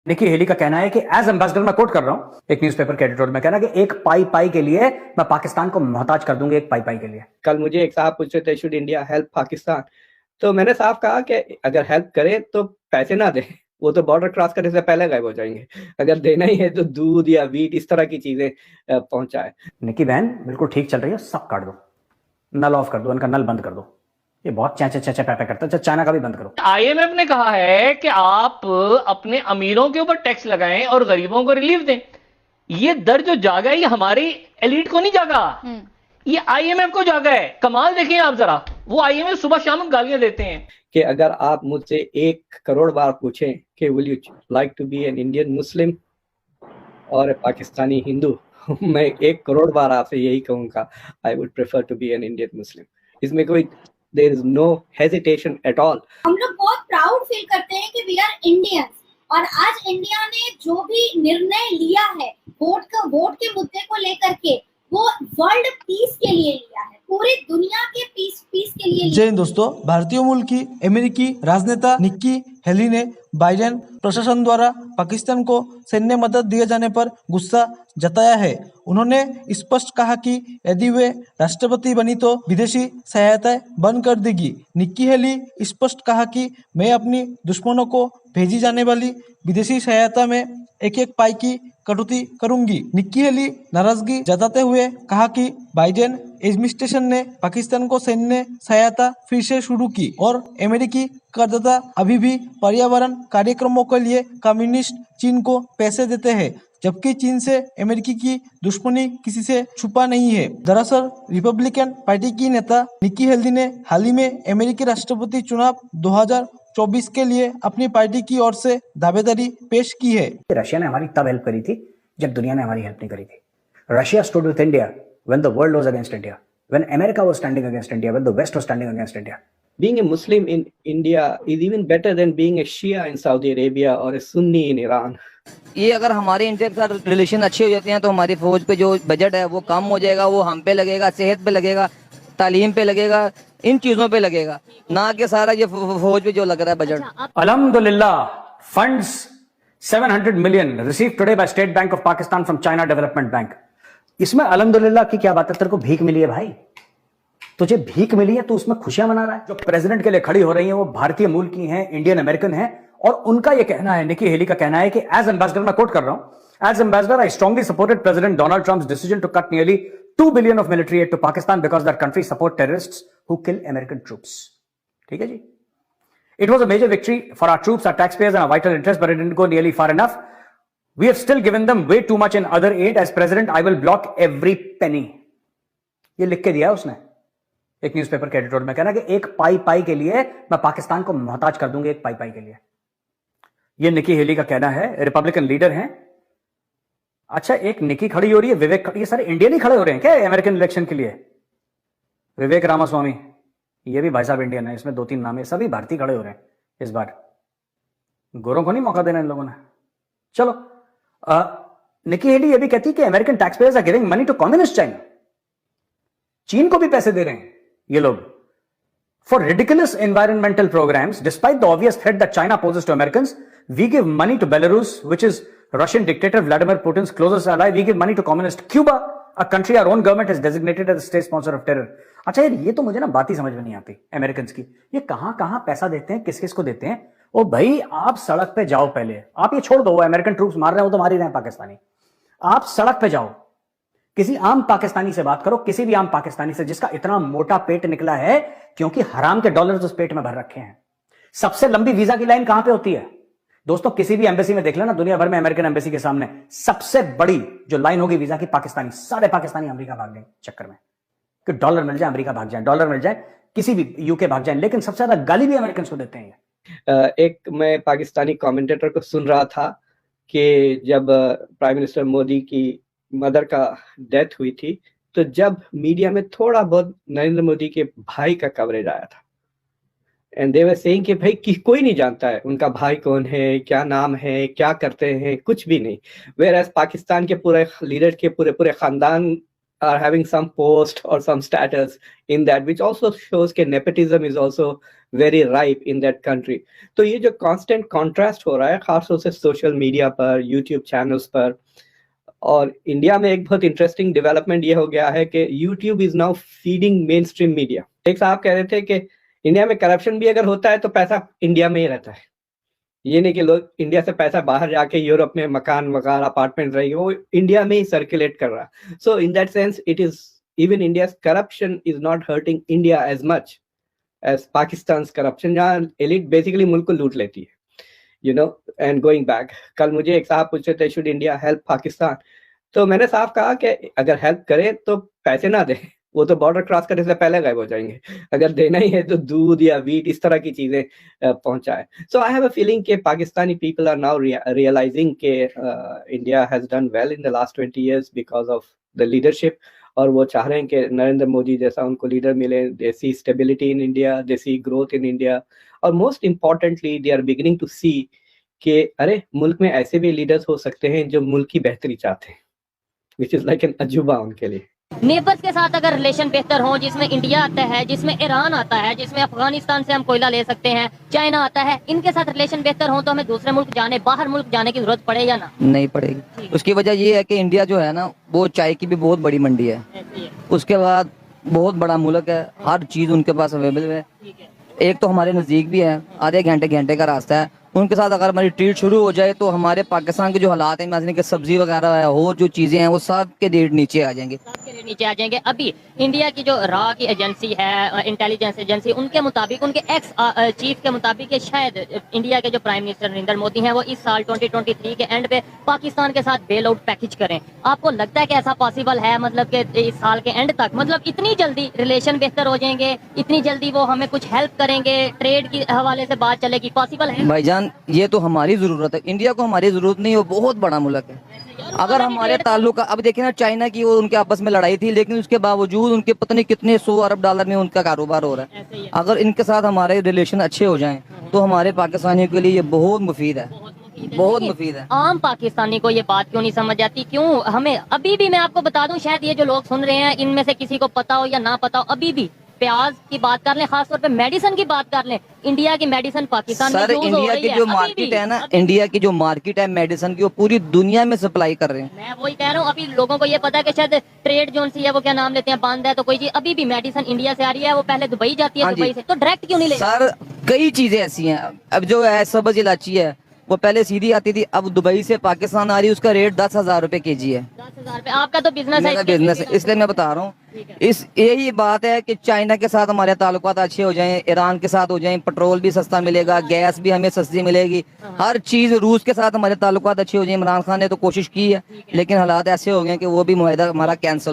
निकी heli का कहना है कि एज एम्बेसडर, मैं कोट कर रहा हूं एक न्यूज़पेपर के एडिटोरियल में, कहना कि एक पाई पाई के लिए मैं पाकिस्तान को मोहताज कर दूंगी, एक पाई पाई के लिए। कल मुझे एक साहब पूछ रहे थे शुड इंडिया हेल्प पाकिस्तान, तो मैंने साफ कहा कि अगर हेल्प करे तो पैसे ना दे, वो तो बॉर्डर क्रॉस करने से पहले गायब हो जाएंगे। अगर देना ही है तो दूध या वीट इस तरह की चीजें पहुंचाए। निकी बहन बिल्कुल ठीक चल रही है, सब काट दो, नल ऑफ कर दो, इनका नल बंद कर दो, ये बहुत चैचे चैचे पैपे करता है, चाइना का भी बंद करो। आईएमएफ ने कहा है कि आप अपने अमीरों के ऊपर टैक्स लगाएं और गरीबों को रिलीफ दें। ये दर जो जागा है ये हमारी एलिट को नहीं जागा, ये आईएमएफ को जागा है। कमाल देखें आप जरा, वो आईएमएफ सुबह शाम गालियां देते हैं कि अगर आप मुझसे 1 करोड़ बार पूछें कि will you like to be an Indian Muslim और पाकिस्तानी हिंदू, मैं 1 करोड़ बार आपसे यही कहूंगा, I would prefer to be an Indian Muslim. इसमें कोई there is no hesitation at all. हम लोग बहुत प्राउड फील करते हैं कि वी आर इंडियंस, और आज इंडिया ने जो भी निर्णय लिया है वोट के मुद्दे को लेकर के, वो वर्ल्ड पीस के लिए लिया है, पूरी दुनिया के पीस के लिए। जय हिंद दोस्तों, भारतीय मूल की अमेरिकी राजनेता निक्की हेली ने बाइडेन प्रशासन द्वारा पाकिस्तान को सैन्य मदद दिए जाने पर गुस्सा जताया है। उन्होंने स्पष्ट कहा कि यदि वे राष्ट्रपति बनी तो विदेशी सहायता बंद कर देगी। निक्की हेली स्पष्ट कहा कि मैं अपनी दुश्मनों को भेजी जाने वाली विदेशी सहायता में एक एक पाई की कटौती करूंगी। निक्की हेली नाराजगी जताते हुए कहा कि बाइडेन एडमिनिस्ट्रेशन ने पाकिस्तान को सैन्य सहायता फिर से शुरू की और अमेरिकी करदाता अभी भी पर्यावरण कार्यक्रमों के लिए कम्युनिस्ट चीन को पैसे देते हैं, जबकि चीन से अमेरिकी की दुश्मनी किसी से छुपा नहीं है। दरअसल रिपब्लिकन पार्टी की नेता निक्की हेली ने हाल ही में अमेरिकी राष्ट्रपति चुनाव 2024 के लिए अपनी पार्टी की ओर से दावेदारी पेश की है। रशिया ने हमारी तब हेल्प करी थी जब दुनिया ने हमारी हेल्प नहीं करी थी। Russia stood with India when the world was against India, when America was standing against India, when the West was standing against India. Being a Muslim in India is even better than being a Shia in Saudi Arabia or a Sunni in Iran. ये अगर हमारे India के साथ relation अच्छे हो जाते हैं तो हमारी फौज पे जो बजट है वो कम हो जाएगा, वो हम पे लगेगा, सेहत पे लगेगा, तालीम पे लगेगा, इन चीजों पे लगेगा, ना कि सारा ये फौज पे जो लग रहा है बजट। अल्हम्दुलिल्लाह, funds 700 million received today by State Bank of Pakistan from China Development Bank. इसमें अल्हम्दुलिल्लाह की क्या बात है? तेरे को भीख मिली है भाई, तुझे भीख मिली है, तू उसमें खुशियां मना रहा है। जो प्रेसिडेंट के लिए खड़ी हो रही है वो भारतीय मूल की हैं, इंडियन अमेरिकन है, और उनका ये कहना है, निकी हेली का कहना है कि एज एम्बेसडर, मैं कोट कर रहा हूं, as ambassador I strongly supported President Donald Trump's decision to cut nearly $2 billion of military aid to Pakistan because that country support terrorists who kill American troops. ठीक है जी, it was a major victory for our troops, our taxpayers and our vital interests, but it didn't go nearly far enough. We have still given them way too much in other aid. As president, I will block every penny. ये लिख के दिया उसने एक newspaper के editorial में, कहना कि एक पाई पाई के लिए मैं पाकिस्तान को मोहताज कर दूंगी, एक पाई पाई के लिए। ये निकी हेली का कहना है, रिपब्लिकन लीडर हैं। अच्छा, एक निकी खड़ी हो रही है, विवेक खड़ी, ये सारे इंडियन ही खड़े हो रहे हैं क्या अमेरिकन इलेक्शन के लिए? विवेक रामास्वामी, ये भी भाई साहब इंडियन है, इसमें 2-3 नाम है, सभी भारतीय खड़े हो रहे हैं इस बार। गोरों को नहीं मौका देना इन लोगों ने। चलो, निकी हेली ये भी कहती है कि American tax payers are giving money to communist China. चीन को भी पैसे दे रहे हैं ये लोग for ridiculous environmental programs. Despite the obvious threat that China poses to Americans, we give money to Belarus which is Russian dictator Vladimir Putin's closest ally. We give money to communist Cuba, a country our own government has designated as a state sponsor of terror. अच्छा यार, ये तो मुझे ना बात ही समझ में नहीं आती अमेरिकन की। ये कहां कहां पैसा देते हैं, किस किस को देते हैं? ओ भाई, आप सड़क पे जाओ पहले, आप ये छोड़ दो, अमेरिकन ट्रूप्स मार रहे हो तो मार ही रहे हैं पाकिस्तानी। आप सड़क पे जाओ, किसी आम पाकिस्तानी से बात करो, किसी भी आम पाकिस्तानी से जिसका इतना मोटा पेट निकला है क्योंकि हराम के डॉलर्स उस पेट में भर रखे हैं। सबसे लंबी वीजा की लाइन कहां पे होती है दोस्तों? किसी भी एम्बेसी में देख लेना, दुनिया भर में अमेरिकन एम्बेसी के सामने सबसे बड़ी जो लाइन होगी वीजा की, पाकिस्तानी, सारे पाकिस्तानी अमेरिका भाग जाए चक्कर में कि डॉलर मिल जाए, अमेरिका भाग जाए, डॉलर मिल जाए, किसी भी यूके भाग जाए। लेकिन सबसे ज्यादा गाली भी अमेरिकन को देते हैं। एक मैं पाकिस्तानी कमेंटेटर को सुन रहा था कि जब प्राइम मिनिस्टर मोदी की मदर का डेथ हुई थी, तो जब मीडिया में थोड़ा बहुत नरेंद्र मोदी के भाई का कवरेज आया था, एंड दे वर सेइंग कि भाई कि कोई नहीं जानता है उनका भाई कौन है, क्या नाम है, क्या करते हैं, कुछ भी नहीं। वेयर एज पाकिस्तान के पूरे लीडर के पूरे खानदान are having some post or some status in that, which also shows that nepotism is also very ripe in that country. तो ये जो constant contrast हो रहा है खासतौर से सोशल मीडिया पर, यूट्यूब चैनल्स पर, और इंडिया में एक बहुत इंटरेस्टिंग डेवलपमेंट ये हो गया है कि YouTube is now feeding main stream media. एक साहब कह रहे थे कि इंडिया में करप्शन भी अगर होता है तो पैसा इंडिया में ही रहता है, ये नहीं कि लोग इंडिया से पैसा बाहर जाके यूरोप में मकान वगैरह अपार्टमेंट रहेगी, वो इंडिया में ही सर्कुलेट कर रहा है। So in that sense it is even India's corruption is not hurting India as much as Pakistan corruption, जहाँ एलिट बेसिकली मुल्क को लूट लेती है, you know. And going back, कल मुझे एक साहब पूछे थे शुड इंडिया हेल्प पाकिस्तान, तो मैंने साफ कहा कि अगर हेल्प करे तो पैसे ना दे, वो तो बॉर्डर क्रॉस करने से पहले गायब हो जाएंगे। अगर देना ही है तो दूध या वीट इस तरह की चीजें पहुंचाए। सो आई हैव अ फीलिंग कि Pakistani people are now realising कि India has done well in the last 20 years because of the leadership, और वो चाह रहे हैं कि नरेंद्र मोदी जैसा उनको लीडर मिले। They see stability in India, they see growth in India, और most importantly they are beginning to see कि अरे मुल्क में ऐसे भी लीडर्स हो सकते हैं जो मुल्क की बेहतरी चाहते हैं, विच इज लाइक एन अजूबा उनके लिए। नेबर्स के साथ अगर रिलेशन बेहतर हो, जिसमें इंडिया आता है, जिसमें ईरान आता है, जिसमें अफगानिस्तान से हम कोयला ले सकते हैं, चाइना आता है, इनके साथ रिलेशन बेहतर हो तो हमें दूसरे मुल्क जाने, बाहर मुल्क जाने की जरूरत पड़े या ना? नहीं पड़ेगी। उसकी वजह ये है कि इंडिया जो है ना वो चाय की भी बहुत बड़ी मंडी है, उसके बाद बहुत बड़ा मुल्क है, हर चीज उनके पास अवेलेबल है। एक तो हमारे नजदीक भी है, आधे घंटे का रास्ता है। उनके साथ अगर हमारी ट्रीट शुरू हो जाए तो हमारे पाकिस्तान के जो हालात हैं, मतलब कि सब्जी वगैरह है और जो चीजें हैं वो सब के रेट नीचे आ जाएंगे, नीचे आ जाएंगे। अभी इंडिया की जो रॉ की एजेंसी है, इंटेलिजेंस एजेंसी, उनके मुताबिक, उनके एक्स चीफ के मुताबिक शायद इंडिया के जो प्राइम मिनिस्टर नरेंद्र मोदी हैं वो इस साल 2023 के एंड पे पाकिस्तान के साथ बेल आउट पैकेज करें। आपको लगता है कि ऐसा पॉसिबल है, मतलब कि इस साल के एंड तक, मतलब इतनी जल्दी रिलेशन बेहतर हो जाएंगे, इतनी जल्दी वो हमें कुछ हेल्प करेंगे, ट्रेड के हवाले से बात चलेगी, पॉसिबल है? भाईजान ये तो हमारी जरूरत है, इंडिया को हमारी जरूरत नहीं, वो बहुत बड़ा मुल्क है। अगर हमारे ताल्लुक, अब देखिए ना चाइना की और उनके आपस में लड़ाई थी, लेकिन उसके बावजूद उनके पता नहीं कितने 100 अरब डॉलर में उनका कारोबार हो रहा है। अगर इनके साथ हमारे रिलेशन अच्छे हो जाएं तो हमारे पाकिस्तानियों के लिए ये बहुत मुफीद है, बहुत मुफीद है। आम पाकिस्तानी को ये बात क्यों नहीं समझ आती? क्यों हमें अभी भी, मैं आपको बता दूं, शायद ये जो लोग सुन रहे हैं इनमें से किसी को पता हो या ना पता हो, अभी भी प्याज की बात कर लें, खासतौर पे मेडिसिन की बात कर लें, इंडिया की मेडिसिन पाकिस्तान में सर इंडिया की जो मार्केट है ना, इंडिया की जो मार्केट है मेडिसिन की, वो पूरी दुनिया में सप्लाई कर रहे हैं। मैं वही कह रहा हूँ, अभी लोगों को ये पता है कि शायद ट्रेड जोन सी है, वो क्या नाम लेते हैं, बंद है, तो कोई चीज अभी भी मेडिसिन इंडिया से आ रही है, वो पहले दुबई जाती है, दुबई से, तो डायरेक्ट क्यों नहीं ले? सर कई चीजें ऐसी हैं, अब जो है सब्ज इलाची है वो पहले सीधी आती थी, अब दुबई से पाकिस्तान आ रही है, उसका रेट 10,000 रुपए kg है। 10,000 रुपए? आपका तो बिजनेस है, बिजनेस है, इसलिए मैं बता रहा हूँ। इस यही बात है कि चाइना के साथ हमारे ताल्लुकात अच्छे हो जाएं, ईरान के साथ हो जाएं, पेट्रोल भी सस्ता मिलेगा, गैस भी हमें सस्ती मिलेगी, हर चीज। रूस के साथ हमारे ताल्लुकात अच्छे हो जाएं, इमरान खान ने तो कोशिश की है, लेकिन हालात ऐसे हो गए कि वो भी मुआहदा हमारा कैंसिल